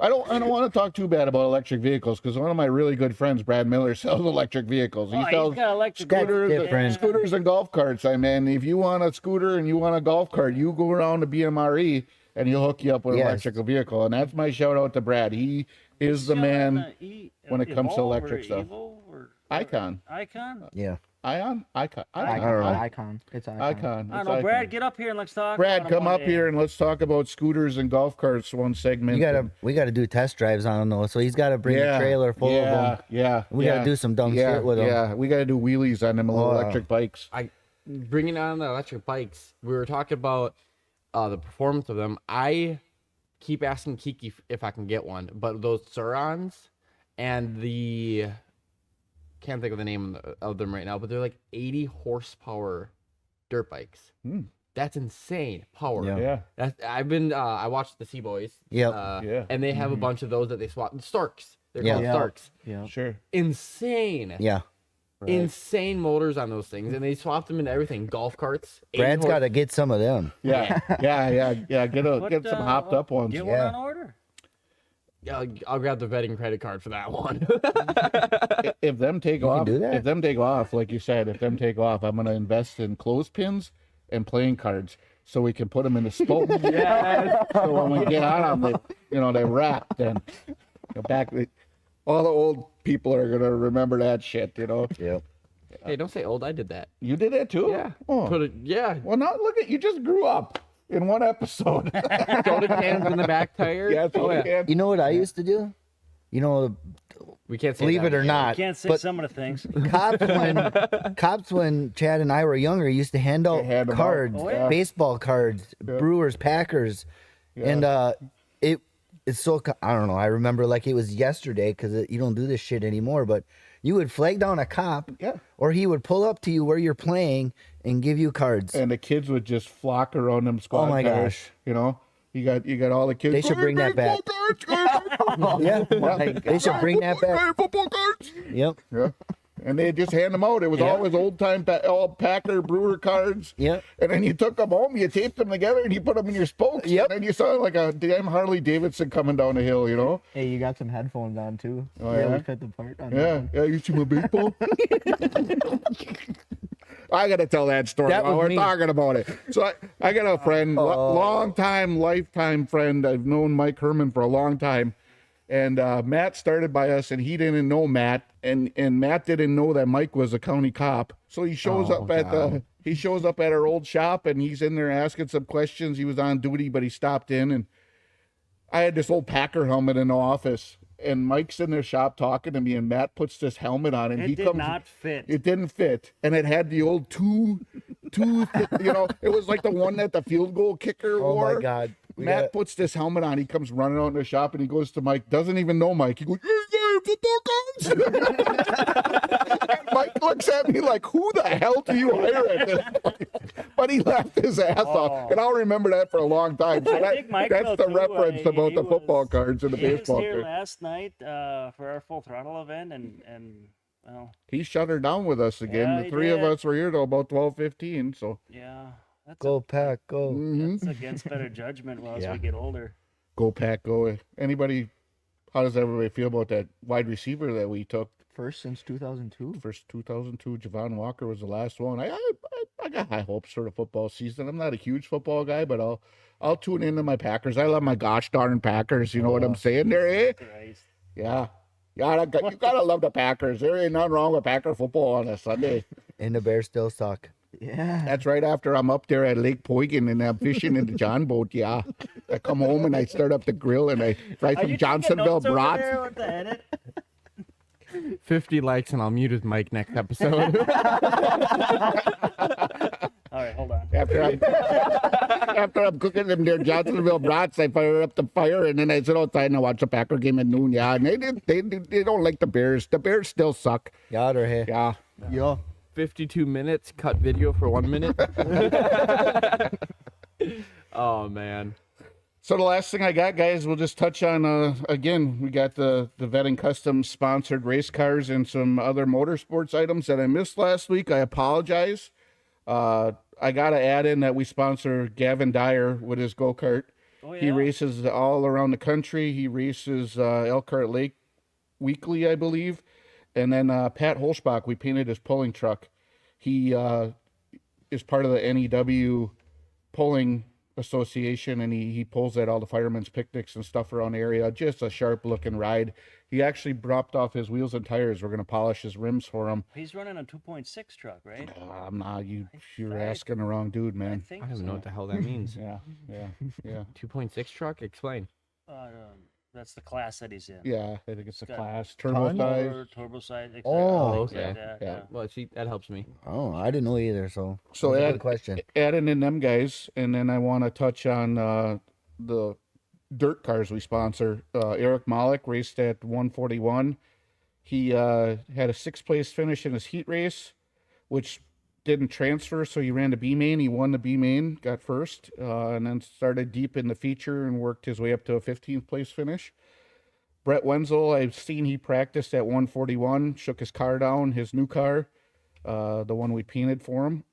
I don't want to talk too bad about electric vehicles because one of my really good friends, Brad Miller, sells electric vehicles. He Oh, sells he's got electric scooters, different. scooters and golf carts. I mean, if you want a scooter and you want a golf cart, you go around to BMRE and he'll hook you up with an Yes. electrical vehicle. And that's my shout out to Brad. He is the man. when it comes to Evolve electric or stuff. Evo or Icon. Icon? Yeah. Icon. I don't know. Icon. It's Icon. Icon. I don't It's know. Icon. Brad, get up here and let's talk. Brad, about 'em come one up day. here and let's talk about scooters and golf carts. One segment. We gotta do test drives on them though. So he's gotta bring a trailer full of them. Yeah, We gotta do some dumb yeah, shit with them. Yeah, we gotta do wheelies on them little Oh. electric bikes. Bringing on the electric bikes, we were talking about the performance of them. I keep asking Kiki if I can get one, but those Surons and the can't think of the name of them right now, but they're like 80 horsepower dirt bikes. That's insane power. Yeah. Yeah, I watched the Sea Boys. Yep. Yeah. And they have a bunch of those that they swap. Starks. They're Yeah. called Yeah. Starks. Yeah. sure. Insane. Yeah. Insane motors on those things, and they swapped them into everything. Golf carts. 80 Brad's horse- gotta get some of them. Yeah, yeah. Get What, some hopped up ones. Get Yeah. one on order. Yeah, I'll grab the vetting credit card for that one. If them take can off, do that. if them take off, like you said, if them take off, I'm gonna invest in clothespins and playing cards so we can put them in the spoke. So when we get on them, they wrap. Then all the old people are gonna remember that shit. Yep. Hey, don't say old. I did that. You did that too. Yeah. Oh. Put it. Yeah. Well, now look at you. Just grew up in one episode. Soda cans in the back tire. Yeah, Oh, yeah. yeah. You know what I used to do? You know, We can't say believe that. it or not, Can't say but some of the things. cops when Chad and I were younger used to hand out hand 'em out. cards, Oh, yeah. baseball cards, Brewers, Packers, and it's so I don't know. I remember like it was yesterday because you don't do this shit anymore. But you would flag down a cop, Yeah. or he would pull up to you where you're playing and give you cards. And the kids would just flock around them squad Oh my cars. gosh. You got all the kids. They should bring that back. Football cards, guys. Yeah, they should bring that back. Football cards. Yep. Yeah. and they just hand them out. It was always old-time all Packer Brewer cards. Yep. And then you took them home, you taped them together, and you put them in your spokes. Yep. And then you saw like a damn Harley Davidson coming down the hill, you know? Hey, you got some headphones on too. Oh, Really yeah? fit the part on Yeah, that one. yeah, you see my baseball? I got to tell that story That while was we're me. talking about it. So I got a friend, long-time, lifetime friend. I've known Mike Herman for a long time. And Matt started by us, and he didn't know Matt. And Matt didn't know that Mike was a county cop. So he shows up at our old shop, and he's in there asking some questions. He was on duty, but he stopped in, and I had this old Packer helmet in the office, and Mike's in their shop talking to me, and Matt puts this helmet on, and It he did comes. not fit. It didn't fit, and it had the old two, you know, it was like the one that the field goal kicker Oh wore. my God. Matt puts this helmet on. He comes running out in the shop, and he goes to Mike. Doesn't even know Mike. He goes, "Hey, football cards." Mike looks at me like, "Who the hell do you hire at this point?" But he laughed his ass off, and I'll remember that for a long time. So I think Mike that's will the too. reference about He the football was- cards and the He was baseball here cards. last night for our Full Throttle event, and well, He shut her down with us again. Yeah, The he three of did. us were here till about 12:15. So yeah, that's Go Pack, go. that's against better judgment as we get older. go Pack, go! Anybody? How does everybody feel about that wide receiver that we took? First since 2002. First 2002, Javon Walker was the last one. I got high hopes for the football season. I'm not a huge football guy, but I'll tune into my Packers. I love my gosh darn Packers. You know what I'm saying there, eh? Christ. Yeah. Yeah, you gotta love the Packers. There ain't nothing wrong with Packer football on a Sunday. And the Bears still suck. Yeah. That's right after I'm up there at Lake Poygan and I'm fishing in the John boat. Yeah, I come home and I start up the grill and I fry Are some you taking Johnsonville notes over brats. there with the edit? 50 likes and I'll mute his mic next episode. All right, hold on. After I'm cooking them there Johnsonville brats, I fire up the fire and then I sit outside and I watch the Packer game at noon. Yeah, and they don't like the Bears. The Bears still suck. Yeah, or hey. Yeah. Yeah. 52 minutes, cut video for 1 minute. Oh, man. So the last thing I got, guys, we'll just touch on, again, we got the Vetting Custom sponsored race cars and some other motorsports items that I missed last week. I apologize. I got to add in that we sponsor Gavin Dyer with his go-kart. Oh, yeah. He races all around the country. He races Elkhart Lake weekly, I believe. And then Pat Holschbach, we painted his pulling truck. He is part of the NEW pulling association, and he pulls at all the firemen's picnics and stuff around the area. Just a sharp looking ride. He actually dropped off his wheels and tires. We're going to polish his rims for him. He's running a 2.6 truck, right? I'm not, you're asking the wrong dude, I man. think I don't so. even know what the hell that means. Yeah. 2.6 truck? Explain. That's the class that he's in. Yeah, I think it's a Got class. Turbo size. Motor, turbo size. Oh, things okay. Like that, Yeah. yeah. Well, see, that helps me. Oh, I didn't know either. So So that's a add- good question. Adding in them guys, and then I want to touch on the dirt cars we sponsor. Eric Malik raced at 141. He had a 6th place finish in his heat race, which didn't transfer, so he ran the B main. He won the B main, got first, and then started deep in the feature and worked his way up to a 15th place finish. Brett Wenzel, I've seen he practiced at 141, shook his car down, his new car, the one we painted for him.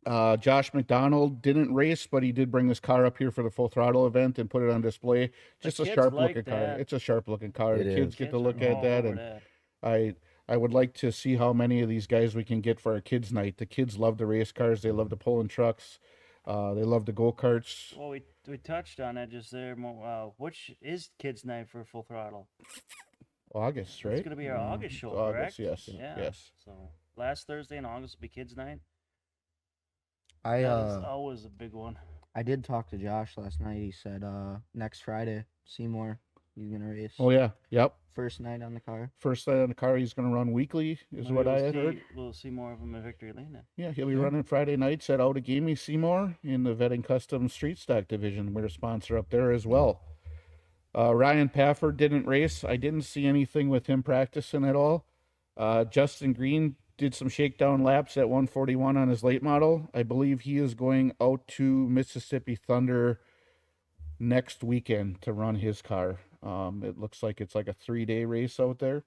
Josh McDonald didn't race, but he did bring his car up here for the Full Throttle event and put it on display. Just a kids sharp like looking car. that. It's a sharp looking car. It The is. kids get to Kids look are at all that, over and that. I would like to see how many of these guys we can get for our kids' night. The kids love the race cars. They love the pulling trucks. They love the go karts. Well, we touched on it just there. Which is kids' night for Full Throttle? August, right? It's going to be our August show, August, correct? yes, Yeah. yes. So last Thursday in August will be kids' night. I That is always a big one. I did talk to Josh last night. He said next Friday, Seymour, he's gonna race. Oh yeah, yep. First night on the car. First night on the car, he's going to run weekly, is Maybe what I we'll had see- heard. We'll see more of him at Victory Lane then. Yeah, he'll be running Friday nights at Outagamie Seymour in the Vetting Custom Street Stock Division. We're a sponsor up there as well. Ryan Pafford didn't race. I didn't see anything with him practicing at all. Justin Green did some shakedown laps at 141 on his late model. I believe he is going out to Mississippi Thunder next weekend to run his car. It looks like it's like a 3-day race out there.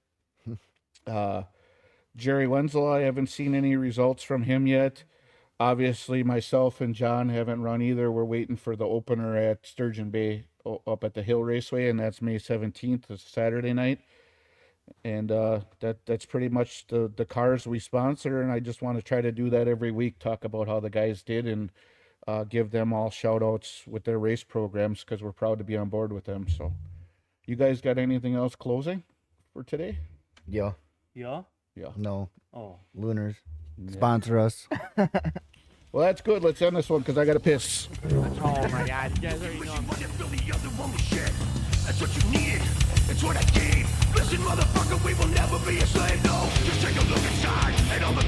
Jerry Wenzel, I haven't seen any results from him yet. Obviously, myself and John haven't run either. We're waiting for the opener at Sturgeon Bay up at the Hill Raceway, and that's May 17th. It's Saturday night. And that's pretty much the cars we sponsor, and I just want to try to do that every week, talk about how the guys did, and give them all shout outs with their race programs, because we're proud to be on board with them. So you guys got anything else closing for today? Yeah. Yeah? No. Oh. Lunars. Sponsor us. Well, that's good. Let's end this one because I got to piss. Oh my God, you guys already know. That's what you needed. That's what I gave. Listen, motherfucker, we will never be a slave. No, just take a look inside and all the